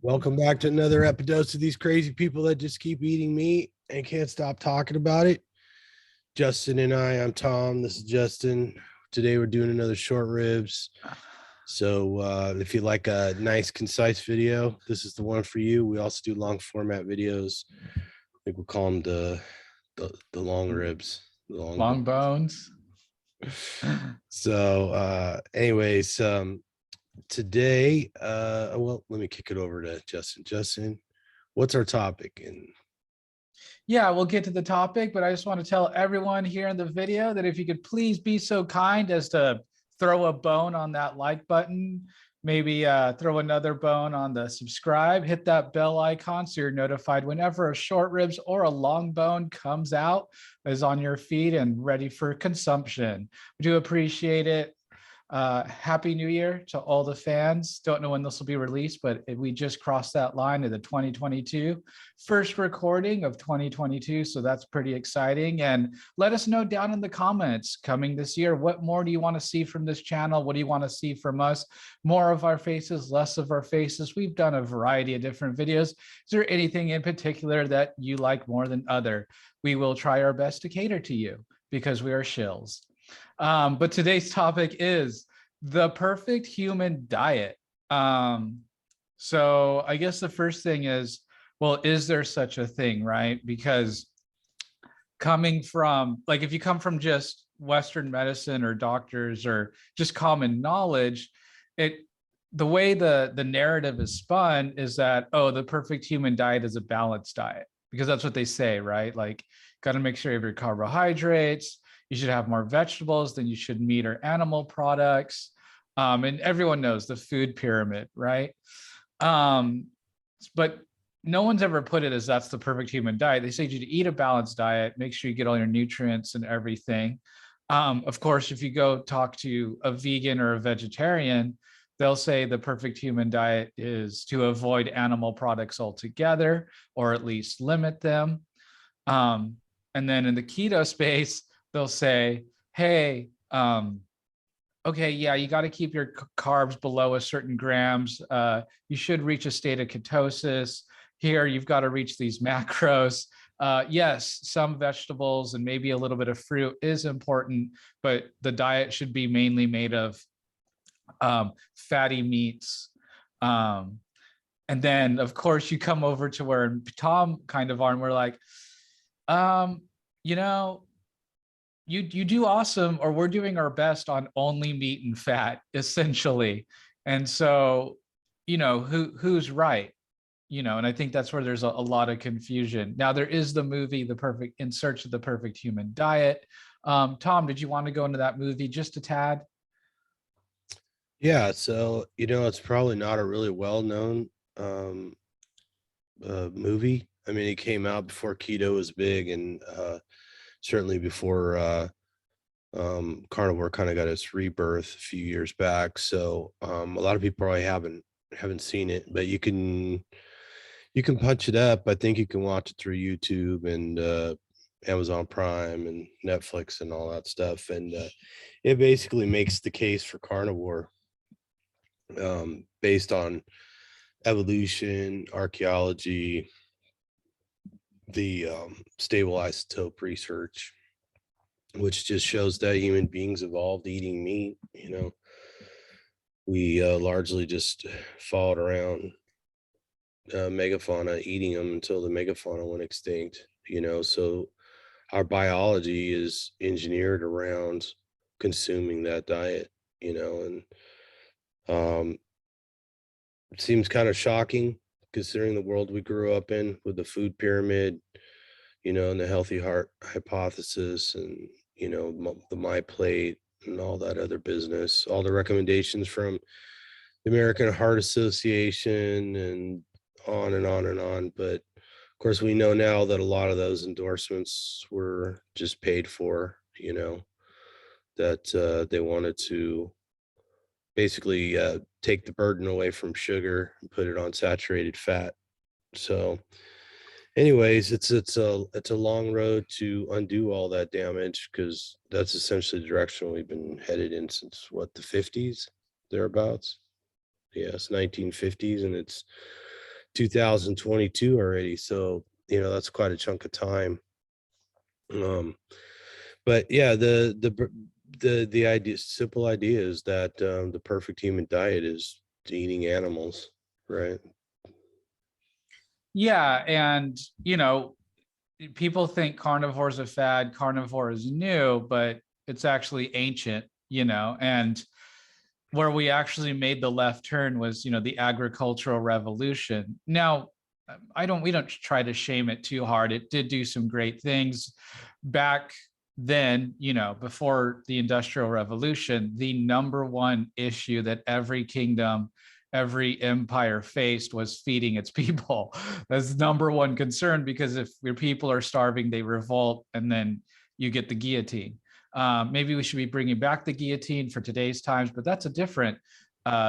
Welcome back to another Epidose of these crazy people that just keep eating meat and can't stop talking about it. Justin and I'm Tom. This is Justin. Today we're doing another short ribs. So if you like a nice, concise video, this is the one for you. We also do long format videos. I think we'll call them the long ribs. The long bones. So anyways, today well, let me kick it over to Justin. What's our topic? And yeah, we'll get to the topic, but I just want to tell everyone here in the video that if you could please be so kind as to throw a bone on that like button, maybe throw another bone on the subscribe, hit that bell icon so you're notified whenever a short ribs or a long bone comes out, is on your feed and ready for consumption. We do appreciate it. Happy New Year to all the fans. Don't know when this will be released, but we just crossed that line of the 2022 first recording of 2022. So that's pretty exciting. And let us know down in the comments coming this year, what more do you want to see from this channel? What do you want to see from us? More of our faces, less of our faces. We've done a variety of different videos. Is there anything in particular that you like more than other? We will try our best to cater to you because we are shills. But today's topic is the perfect human diet. So I guess the first thing is, well, is there such a thing, right? Because coming from, like, if you come from just Western medicine or doctors or just common knowledge, the way the narrative is spun is that, oh, the perfect human diet is a balanced diet, because that's what they say, right? Like, got to make sure you have your carbohydrates. You should have more vegetables than you should meat or animal products. And everyone knows the food pyramid, right? But no one's ever put it as that's the perfect human diet. They say you to eat a balanced diet, make sure you get all your nutrients and everything. Of course, if you go talk to a vegan or a vegetarian, they'll say the perfect human diet is to avoid animal products altogether, or at least limit them. And then in the keto space, they'll say, hey, okay, yeah, you got to keep your carbs below a certain grams. You should reach a state of ketosis. Here, you've got to reach these macros. Yes, some vegetables and maybe a little bit of fruit is important, but the diet should be mainly made of fatty meats. And then, of course, you come over to where Tom kind of are, and we're like, you know, you do awesome, or we're doing our best on only meat and fat, essentially. And so, you know, who's right? You know, and I think that's where there's a lot of confusion. Now, there is the movie, In Search of the Perfect Human Diet. Tom, did you want to go into that movie just a tad? yeah, so it's probably not a really well-known movie. I mean, it came out before keto was big, and certainly before carnivore kind of got its rebirth a few years back. So a lot of people probably haven't seen it, but you can punch it up. I think you can watch it through YouTube and Amazon Prime and Netflix and all that stuff. And it basically makes the case for carnivore based on evolution, archaeology, the stable isotope research, which just shows that human beings evolved eating meat. We largely just followed around megafauna, eating them until the megafauna went extinct. So our biology is engineered around consuming that diet. And it seems kind of shocking considering the world we grew up in with the food pyramid, and the healthy heart hypothesis, and the my plate and all that other business, all the recommendations from the American Heart Association and on and on and on. But of course, we know now that a lot of those endorsements were just paid for, that they wanted to basically take the burden away from sugar and put it on saturated fat. So anyways, it's a long road to undo all that damage, because that's essentially the direction we've been headed in since the 50s, thereabouts. Yes, 1950s, and it's 2022 already. So, that's quite a chunk of time. But yeah, the idea, simple idea is that the perfect human diet is eating animals, right? Yeah, and people think carnivore is a fad, carnivore is new, but it's actually ancient, and where we actually made the left turn was, the agricultural revolution. Now, we don't try to shame it too hard. It did do some great things back then, before the Industrial Revolution. The number one issue that every kingdom, every empire faced was feeding its people. That's number one concern, because if your people are starving, they revolt, and then you get the guillotine. Maybe we should be bringing back the guillotine for today's times, but that's a different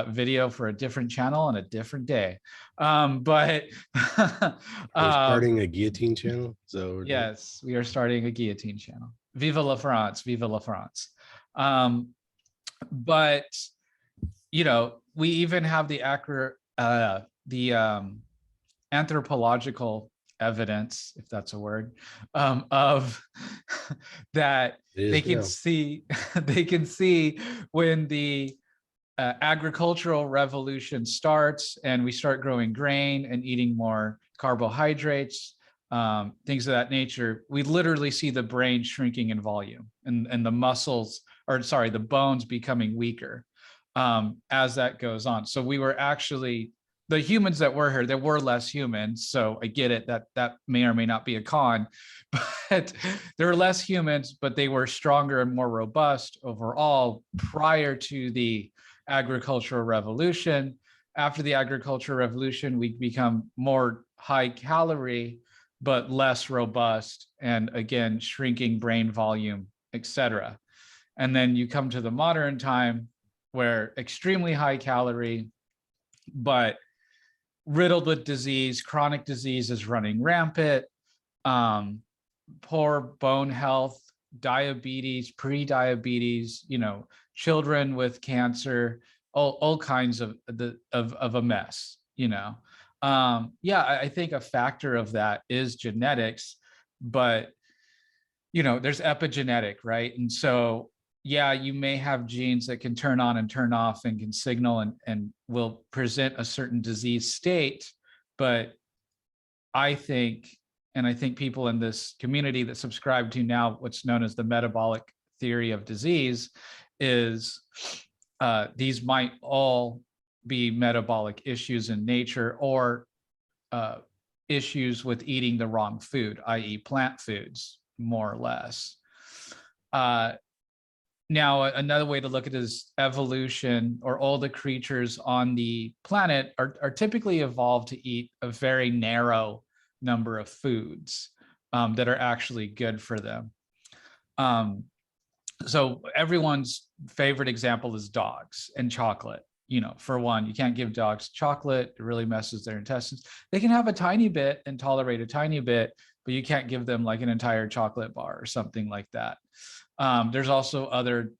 video for a different channel on a different day. But We're starting a guillotine channel. So yes, we are starting a guillotine channel. Viva la France, viva la France. But we even have the anthropological evidence, if that's a word, of that they can see they can see when the agricultural revolution starts and we start growing grain and eating more carbohydrates, things of that nature. We literally see the brain shrinking in volume, and the muscles, or sorry, the bones becoming weaker as that goes on. So we were actually, the humans that were here, there were less humans. So I get it that may or may not be a con, but there were less humans, but they were stronger and more robust overall prior to the agricultural revolution. After the agricultural revolution, we become more high calorie, but less robust, and again, shrinking brain volume, etc. And then you come to the modern time where extremely high calorie, but riddled with disease, chronic disease is running rampant, poor bone health, diabetes, pre-diabetes, children with cancer, all kinds of a mess, yeah, I think a factor of that is genetics, but there's epigenetic, right? And so yeah, you may have genes that can turn on and turn off and can signal and will present a certain disease state. But I think people in this community that subscribe to now what's known as the metabolic theory of disease is these might all be metabolic issues in nature, or issues with eating the wrong food, i.e. plant foods, more or less. Now, another way to look at it is evolution, or all the creatures on the planet are typically evolved to eat a very narrow number of foods that are actually good for them. So everyone's favorite example is dogs and chocolate. For one, you can't give dogs chocolate. It really messes their intestines. They can have a tiny bit and tolerate a tiny bit, but you can't give them like an entire chocolate bar or something like that. There's also other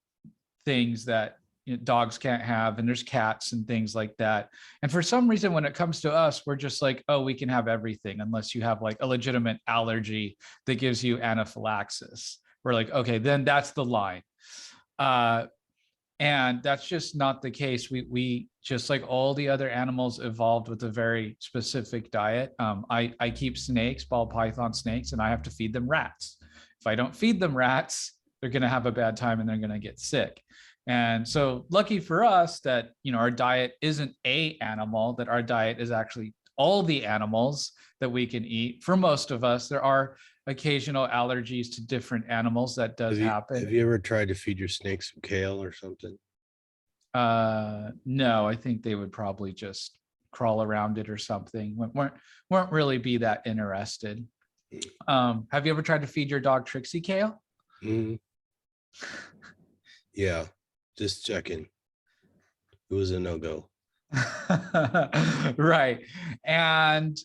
things that dogs can't have, and there's cats and things like that. And for some reason, when it comes to us, we're just like, oh, we can have everything unless you have like a legitimate allergy that gives you anaphylaxis. We're like, okay, then that's the line. And that's just not the case. We just like all the other animals evolved with a very specific diet. I keep snakes, ball python snakes, and I have to feed them rats. If I don't feed them rats, they're going to have a bad time and they're going to get sick. And so lucky for us that, our diet isn't a animal, that our diet is actually all the animals that we can eat. For most of us, there are occasional allergies to different animals. That does happen. Have you ever tried to feed your snakes some kale or something? No, I think they would probably just crawl around it or something. Weren't really be that interested. Have you ever tried to feed your dog Trixie kale? Mm-hmm. Yeah, just checking. It was a no-go. Right. And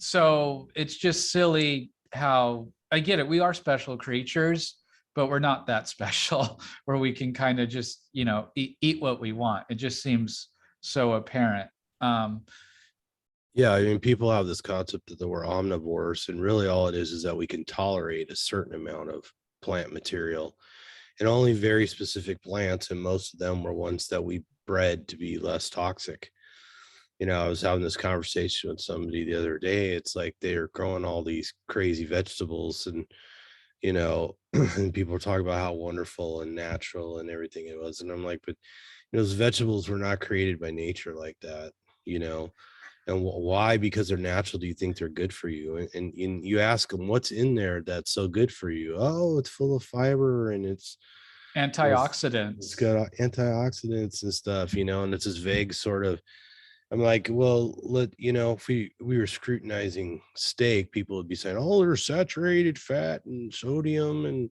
so it's just silly how, I get it, we are special creatures, but we're not that special where we can kind of just eat what we want. It just seems so apparent. Um, Yeah, I mean, people have this concept that we're omnivores, and really all it is that we can tolerate a certain amount of plant material, and only very specific plants, and most of them were ones that we bred to be less toxic. You know, I was having this conversation with somebody the other day. It's like they're growing all these crazy vegetables, and you know, and people were talking about how wonderful and natural and everything it was, and I'm like, but those vegetables were not created by nature like that, you know. And why? Because they're natural. Do you think they're good for you? And you ask them what's in there that's so good for you. Oh, it's full of fiber, and you know, it's Antioxidants. got antioxidants and stuff, you know. And it's this vague sort of. I'm like, well, you know, if we were scrutinizing steak, people would be saying, oh, there's saturated fat and sodium and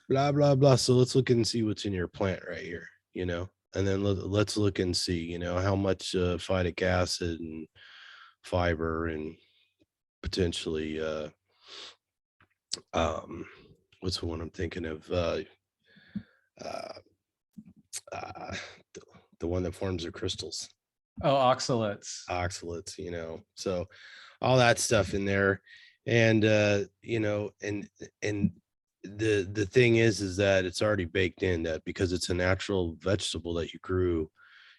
blah blah blah. So let's look and see what's in your plant right here, you know. And then let's look and see, you know, how much phytic acid and fiber and potentially um what's the one I'm thinking of, uh, uh the, the one that forms the crystals, Oh, oxalates. oxalates, you know. So all that stuff in there. And you know, and the thing is that it's already baked in, that because it's a natural vegetable that you grew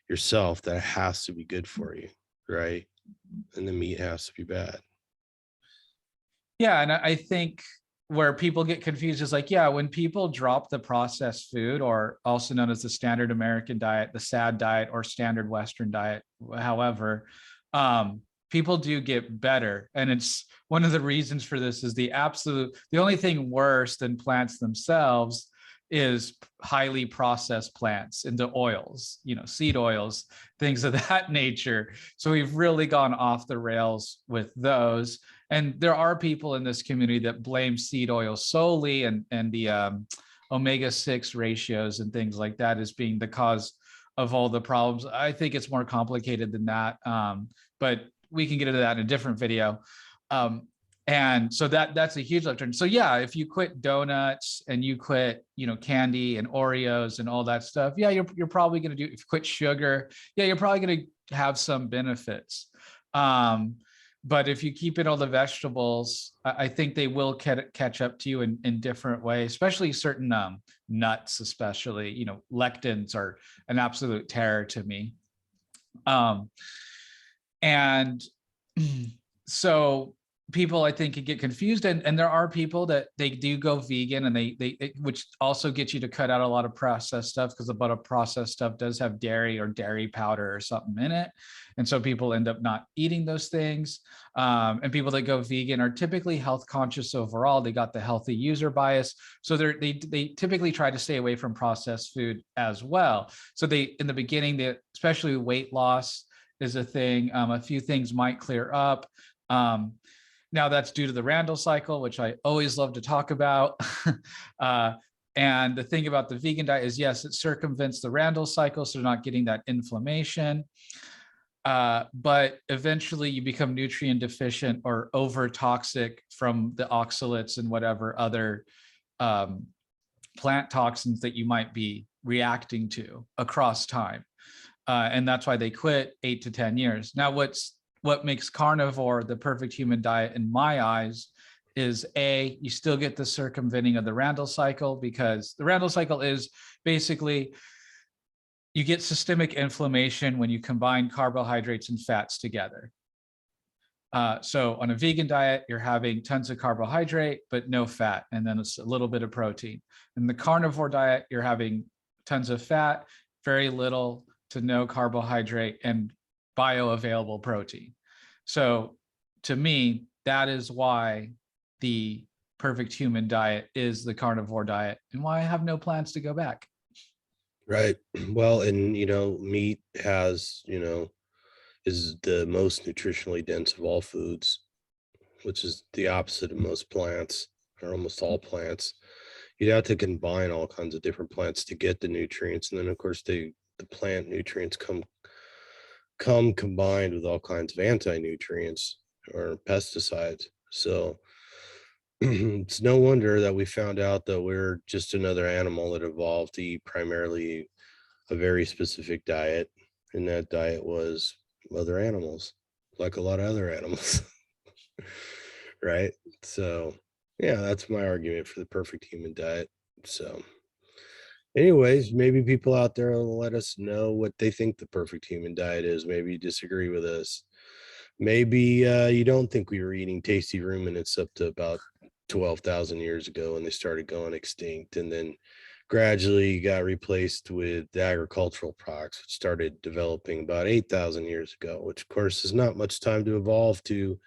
yourself, that has to be good for you, right? And the meat has to be bad. Yeah, and I think where people get confused is like, yeah, when people drop the processed food, or also known as the standard American diet, the SAD diet, or standard Western diet, however, people do get better. And it's one of the reasons for this is the only thing worse than plants themselves is highly processed plants into oils, you know, seed oils, things of that nature. So we've really gone off the rails with those. And there are people in this community that blame seed oil solely and the omega-6 ratios and things like that as being the cause of all the problems. I think it's more complicated than that, but we can get into that in a different video. And so that's a huge left turn. So yeah, if you quit donuts and you quit, you know, candy and Oreos and all that stuff, yeah, you're probably going to do. If you quit sugar, yeah, you're probably going to have some benefits. But if you keep in all the vegetables, I think they will catch up to you in different ways, especially certain nuts, especially, you know, lectins are an absolute terror to me. And so people, I think, can get confused, and there are people that they do go vegan, and which also gets you to cut out a lot of processed stuff, because a lot of processed stuff does have dairy or dairy powder or something in it, and so people end up not eating those things. And people that go vegan are typically health conscious overall. They got the healthy user bias, so they typically try to stay away from processed food as well. So they, in the beginning, especially weight loss is a thing. A few things might clear up. Now that's due to the Randall cycle, which I always love to talk about. And the thing about the vegan diet is, yes, it circumvents the Randall cycle, so they're not getting that inflammation. But eventually you become nutrient deficient or over toxic from the oxalates and whatever other plant toxins that you might be reacting to across time. And that's why they quit 8 to 10 years. Now, what makes carnivore the perfect human diet in my eyes is you still get the circumventing of the Randall cycle, because the Randall cycle is basically you get systemic inflammation when you combine carbohydrates and fats together. So on a vegan diet, you're having tons of carbohydrate, but no fat, and then it's a little bit of protein. In the carnivore diet, you're having tons of fat, very little to no carbohydrate, and bioavailable protein. So to me, that is why the perfect human diet is the carnivore diet, and why I have no plans to go back. Right. Well, and you know, meat has, you know, is the most nutritionally dense of all foods, which is the opposite of most plants, or almost all plants. You'd have to combine all kinds of different plants to get the nutrients, and then of course the plant nutrients come combined with all kinds of anti-nutrients or pesticides. So it's no wonder that we found out that we're just another animal that evolved to eat primarily a very specific diet, in that diet was other animals, like a lot of other animals. Right? So, yeah, that's my argument for the perfect human diet. So, anyways, maybe people out there will let us know what they think the perfect human diet is. Maybe you disagree with us. Maybe you don't think we were eating tasty ruminants up to about 12,000 years ago when they started going extinct, and then gradually got replaced with the agricultural products, which started developing about 8,000 years ago, which, of course, is not much time to evolve to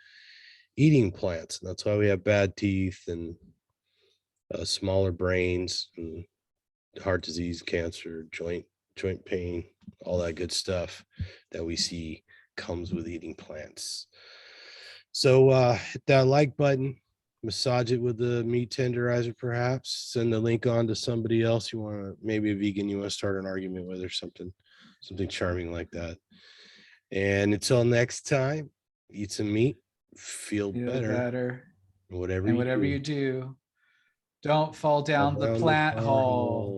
eating plants. And that's why we have bad teeth and smaller brains and heart disease, cancer, joint pain, all that good stuff that we see comes with eating plants. So hit that like button, massage it with the meat tenderizer, perhaps send the link on to somebody else you want to, maybe a vegan you want to start an argument with or something charming like that. And until next time, eat some meat, feel better, better. whatever And you whatever do. you do, don't fall down the Down the plant far hole. hole.